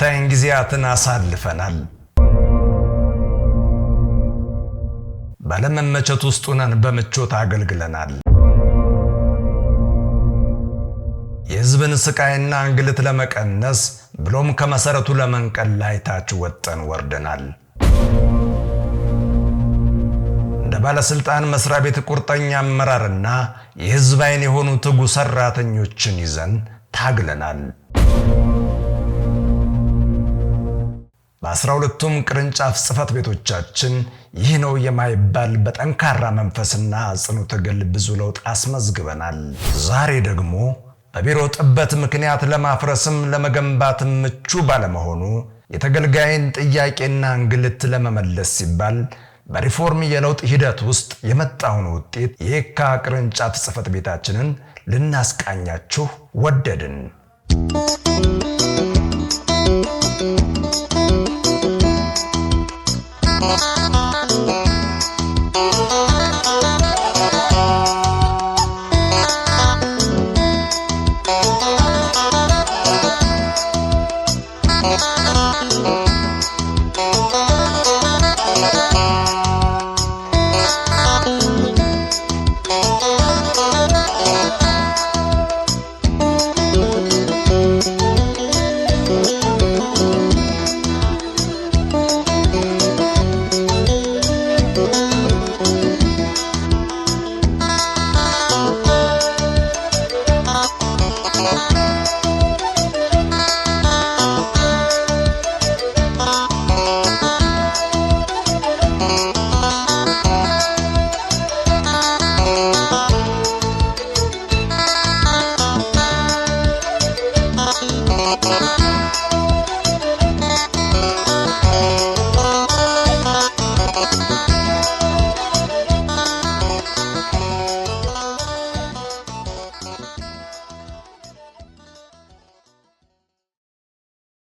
ፈታኝ ጊዜያትን አሳልፈናል። ባለመመቸት ውስጥ ሆነን በምቾት አገልግለናል። የሕዝብን ስቃይና እንግልት ለመቀነስ ብሎም ከመሰረቱ ለመንቀል ላይ ታች ወጠን ወርደናል። እንደ ባለስልጣን መስሪያ ቤት ቁርጠኛ አመራርና የሕዝብ ዓይን የሆኑ ትጉ ሰራተኞችን ይዘን ታግለናል። በ12ቱም ቅርንጫፍ ጽፈት ቤቶቻችን ይህ ነው የማይባል በጠንካራ መንፈስና ጽኑ ትግል ብዙ ለውጥ አስመዝግበናል። ዛሬ ደግሞ በቢሮ ጥበት ምክንያት ለማፍረስም ለመገንባትም ምቹ ባለመሆኑ የተገልጋይን ጥያቄና እንግልት ለመመለስ ሲባል በሪፎርም የለውጥ ሂደት ውስጥ የመጣውን ውጤት የካ ቅርንጫፍ ጽፈት ቤታችንን ልናስቃኛችሁ ወደድን።